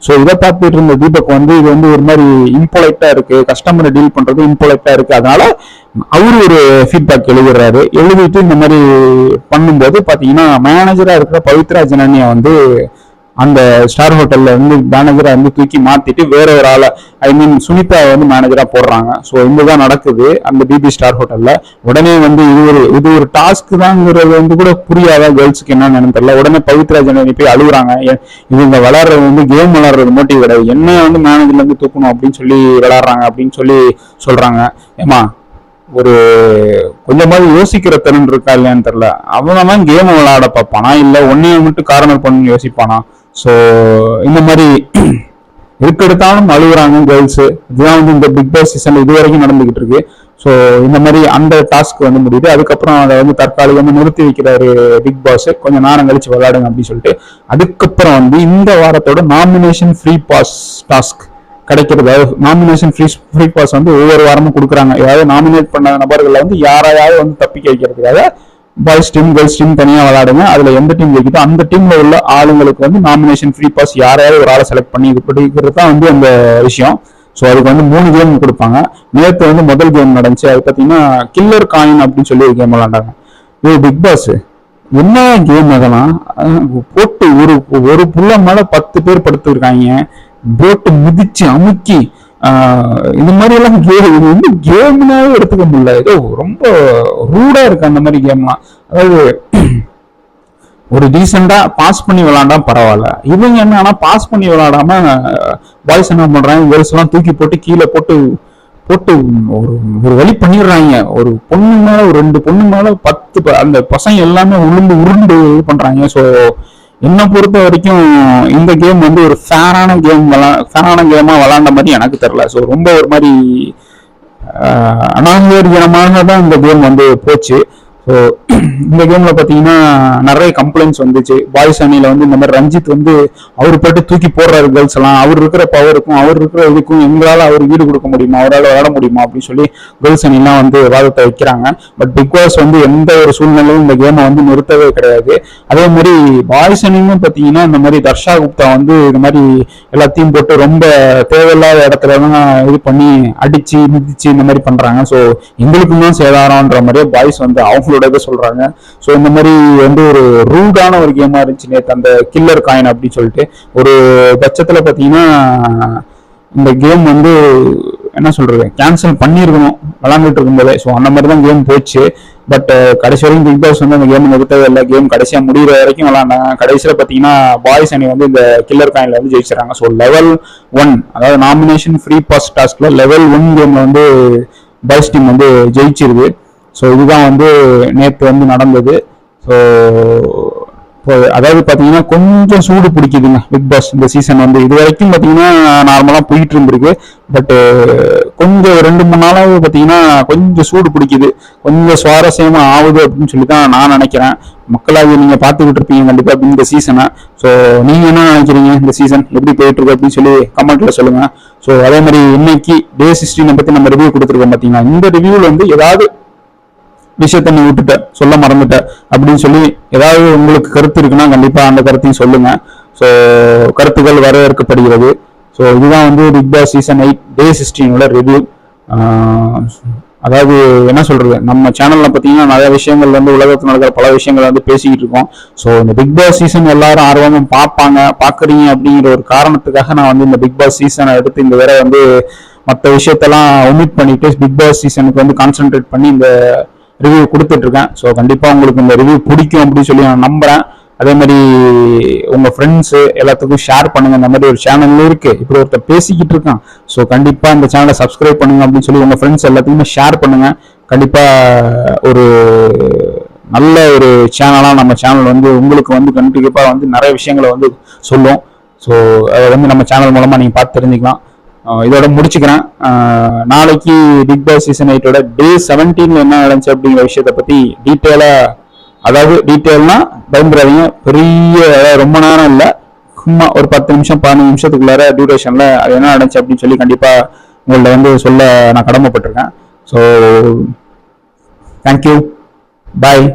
So இதை பார்த்துட்டு இருந்த தீபக் வந்து இது வந்து ஒரு மாதிரி இம்பொலைட்டா இருக்கு, கஸ்டமரை டீல் பண்றது இம்பொலைட்டா இருக்கு, அதனால அவரு ஒரு ஃபீட்பேக் எழுதுறாரு. எழுதிட்டு இந்த மாதிரி பண்ணும்போது பாத்தீங்கன்னா மேனேஜரா இருக்கிற பவித்ரா ஜனனியா வந்து அந்த ஸ்டார் ஹோட்டல்ல வந்து மேனேஜரா வந்து தூக்கி மாத்திட்டு வேற ஒரு ஆளை, ஐ மீன் சுனிதா வந்து மேனேஜரா போடுறாங்க. ஸோ இதுதான் நடக்குது அந்த பிபி ஸ்டார் ஹோட்டல்ல. உடனே வந்து இது ஒரு டாஸ்க் தான்ங்கிறது வந்து கூட புரியாத கேர்ள்ஸுக்கு என்னன்னு தெரியல. உடனே பவித்ரா ஜனனி போய் அழுகுறாங்க. இவங்க விளாடுறது வந்து கேம் விளாடுறது மோட்டிவ் கிடையாது, என்ன வந்து மேனேஜர்ல இருந்து தூக்கணும் அப்படின்னு சொல்லி விளாடுறாங்க அப்படின்னு சொல்லி சொல்றாங்க. ஏமா ஒரு கொஞ்சமாவது யோசிக்கிற திறன் இருக்கா இல்லையான்னு தெரியல. அவன் தான் கேம் விளையாட பார்ப்பானா இல்ல ஒன்னைய மட்டும் காரணம் பண்ணி யோசிப்பானா? ஸோ இந்த மாதிரி இருக்கெடுத்தாலும் அழுகுறாங்க கேர்ள்ஸ். இதுதான் வந்து இந்த பிக் பாஸ் சீசன் இது வரைக்கும் நடந்துகிட்டு இருக்கு. ஸோ இந்த மாதிரி அந்த டாஸ்க் வந்து முடியுது. அதுக்கப்புறம் அதை வந்து தற்காலிகமாக நிறுத்தி வைக்கிறாரு பிக் பாஸ், கொஞ்சம் நேரம் கழிச்சு விளையாடுங்க அப்படின்னு சொல்லிட்டு. அதுக்கப்புறம் வந்து இந்த வாரத்தோட நாமினேஷன் ஃப்ரீ பாஸ் டாஸ்க் கிடைக்கிறது. நாமினேஷன் ஃப்ரீ பாஸ் வந்து ஒவ்வொரு வாரமும் கொடுக்குறாங்க. ஏதாவது நாமினேட் பண்ண நபர்களை வந்து யாராவது வந்து தப்பிக்க வைக்கிறதுக்காக பாய்ஸ் டீம் கேர்ள்ஸ் டீம் தனியாக விளையாடுங்க. அதுல எந்த டீம் ஜெயிக்குதோ அந்த டீம்ல உள்ள ஆளுங்களுக்கு வந்து நாமினேஷன் ஃப்ரீ பாஸ் யாராவது ஒரு ஆளை செலக்ட் பண்ணி இது படிக்கிறது தான் வந்து அந்த விஷயம். ஸோ அதுக்கு வந்து 3 கேம் கொடுப்பாங்க. நேற்று வந்து முதல் கேம் நடந்துச்சு. அது பார்த்தீங்கன்னா கில்லர் காயின் அப்படின்னு சொல்லி ஒரு கேம் விளையாண்டாங்க. இது பிக் பாஸ் என்ன கேம் அதெல்லாம் போட்டு ஒரு புள்ள மேல 10 பேர் படுத்து இருக்காங்க, போட்டு மிதிச்சு அமுக்கி இந்த மாதிரி எல்லாம் இது வந்து கேம்னாவே எடுத்துக்க முடியல. ஏதோ ரொம்ப ரூடா இருக்கு அந்த மாதிரி கேம்லாம். அதாவது ஒரு டீசெண்டா பாஸ் பண்ணி விளையாண்டா பரவாயில்ல, இவங்க என்ன ஆனா பாஸ் பண்ணி விளையாடாம பாய்ஸ் என்ன பண்றாங்க, கேர்ள்ஸ் எல்லாம் தூக்கி போட்டு கீழே போட்டு போட்டு ஒரு ஒரு வழி பண்ணிடுறாங்க. ஒரு பொண்ணு மேல ஒரு 2 பொண்ணு மேல 10 அந்த பசங்க எல்லாமே உருண்டு இது பண்றாங்க. ஸோ என்னை பொறுத்த வரைக்கும் இந்த கேம் வந்து ஒரு ஃபேரான கேமா விளாண்ட மாதிரி எனக்கு தெரியல. ஸோ ரொம்ப ஒரு மாதிரி அநாகரிகமாக தான் இந்த கேம் வந்து போச்சு. ஸோ இந்த கேம்ல பார்த்தீங்கன்னா நிறைய கம்ப்ளைண்ட்ஸ் வந்துச்சு. பாய்ஸ் அணியில வந்து இந்த மாதிரி ரஞ்சித் வந்து அவர் போட்டு தூக்கி போடுறாரு கேர்ள்ஸ் எல்லாம், அவர் இருக்கிற பவருக்கும் அவர் இருக்கிற இதுக்கும் எங்களால் அவர் ஈடு கொடுக்க முடியுமா, அவரால் விளையாட முடியுமா அப்படின்னு சொல்லி கேர்ள்ஸ் அணிலாம் வந்து வாதத்தை வைக்கிறாங்க. பட் பிக் பாஸ் வந்து எந்த ஒரு சூழ்நிலையும் இந்த கேமை வந்து நிறுத்தவே கிடையாது. அதே மாதிரி பாய்ஸ் அணியும் பார்த்தீங்கன்னா இந்த மாதிரி தர்ஷா குப்தா வந்து இந்த மாதிரி எல்லாத்தையும் போட்டு ரொம்ப தேவையில்லாத இடத்துலலாம் இது பண்ணி அடிச்சு மிதிச்சு இந்த மாதிரி பண்றாங்க. ஸோ எங்களுக்கும் தான் சேதாரம்ன்ற மாதிரியே பாய்ஸ் வந்து அவங்களோட சொல்றாங்க. ஸோ இந்த மாதிரி வந்து ஒரு ரூடான ஒரு கேமா இருந்துச்சு நேற்று அந்த கில்லர் காயின் அப்படின்னு சொல்லிட்டு. ஒரு பட்சத்துல பாத்தீங்கன்னா இந்த கேம் வந்து என்ன சொல்றது கேன்சல் பண்ணிருக்கணும் விளாண்டுட்டு இருக்கும்போதே. ஸோ அந்த மாதிரி தான் கேம் போச்சு. பட் கடைசி வரைக்கும் பிக் பாஸ் வந்து அந்த கேம் நிறுத்தவே இல்லை. கேம் கடைசியா முடிகிற வரைக்கும் விளாண்டாங்க. கடைசியில பாத்தீங்கன்னா பாய்ஸ் அணி வந்து இந்த கில்லர் காயின்ல வந்து ஜெயிச்சிடறாங்க. ஸோ லெவல் 1 அதாவது நாமினேஷன் ஃப்ரீ பாஸ் டாஸ்க்ல லெவல் 1 கேம்ல வந்து பாய்ஸ் டீம் வந்து ஜெயிச்சிருது. ஸோ இதுதான் வந்து நேற்று வந்து நடந்தது. ஸோ அதாவது பார்த்தீங்கன்னா கொஞ்சம் சூடு பிடிக்குதுங்க பிக் பாஸ் இந்த சீசன் வந்து. இது வரைக்கும் பார்த்தீங்கன்னா நார்மலாக போயிட்டு இருந்திருக்கு. பட் கொஞ்சம் 2-3 நாளாவது பார்த்தீங்கன்னா கொஞ்சம் சூடு பிடிக்குது, கொஞ்சம் சுவாரஸ்யமா ஆகுது அப்படின்னு சொல்லி தான் நான் நினைக்கிறேன். மக்களாக நீங்க பார்த்துக்கிட்டு இருப்பீங்க கண்டிப்பா இந்த சீசனை. ஸோ நீங்க என்ன நினைக்கிறீங்க, இந்த சீசன் எப்படி போயிட்டு இருக்கு அப்படின்னு சொல்லி கமெண்ட்ல சொல்லுங்க. ஸோ அதே மாதிரி இன்னைக்கு டே 16 பத்தி நம்ம ரிவ்யூ கொடுத்துருக்கோம் பார்த்தீங்கன்னா, இந்த ரிவ்யூல வந்து ஏதாவது விஷயத்த நீ விட்டுட்ட சொல்ல மறந்துட்ட அப்படின்னு சொல்லி ஏதாவது உங்களுக்கு கருத்து இருக்குன்னா கண்டிப்பா அந்த கருத்தையும் சொல்லுங்க. ஸோ கருத்துக்கள் வரவேற்கப்படுகிறது. ஸோ இதுதான் வந்து பிக் பாஸ் சீசன் 8 டே 16 ரிவ்யூ. அதாவது என்ன சொல்றது, நம்ம சேனல்ல பார்த்தீங்கன்னா நிறைய விஷயங்கள் வந்து உலகத்தில் நடக்கிற பல விஷயங்கள் வந்து பேசிக்கிட்டு இருக்கோம். ஸோ இந்த பிக் பாஸ் சீசன் எல்லாரும் ஆர்வமா பாக்குறீங்க அப்படிங்கிற ஒரு காரணத்துக்காக நான் வந்து இந்த பிக் பாஸ் சீசனை எடுத்து இந்த வேற வந்து மற்ற விஷயத்தெல்லாம் ஒமிட் பண்ணிட்டு பிக் பாஸ் சீசனுக்கு வந்து கான்சென்ட்ரேட் பண்ணி இந்த ரிவ்யூ கொடுத்துட்டு இருக்கேன். ஸோ கண்டிப்பா உங்களுக்கு இந்த ரிவ்யூ பிடிக்கும் அப்படின்னு சொல்லி நான் நம்புறேன். அதே மாதிரி உங்க ஃப்ரெண்ட்ஸ் எல்லாத்துக்கும் ஷேர் பண்ணுங்க. இந்த மாதிரி ஒரு சேனல் இருக்கு, இப்படி ஒருத்தர் பேசிக்கிட்டு இருக்கான், ஸோ கண்டிப்பா இந்த சேனலை சப்ஸ்கிரைப் பண்ணுங்க அப்படின்னு சொல்லி உங்க ஃப்ரெண்ட்ஸ் எல்லாத்துக்குமே ஷேர் பண்ணுங்க. கண்டிப்பா ஒரு நல்ல ஒரு சேனலா நம்ம சேனல் வந்து உங்களுக்கு வந்து கண்டிப்பா வந்து நிறைய விஷயங்களை வந்து சொல்லும். ஸோ அதை வந்து நம்ம சேனல் மூலமா நீங்க பார்த்து தெரிஞ்சுக்கலாம். இதோட முடிச்சுக்கிறேன். நாளைக்கு பிக் பாஸ் சீசன் 8 டே 17 என்ன நடந்துச்சு அப்படிங்கிற விஷயத்த பத்தி டீட்டெயில்னா பயன்படாதீங்க. பெரிய ரொம்ப நேரம் இல்லை, சும்மா ஒரு 10 நிமிஷம் 15 நிமிஷத்துக்குள்ளார டியூரேஷன்ல அது என்ன நடந்துச்சு அப்படின்னு சொல்லி கண்டிப்பா உங்கள்ட்ட வந்து சொல்ல நான் கடமைப்பட்டிருக்கேன். ஸோ தேங்க்யூ, பாய்.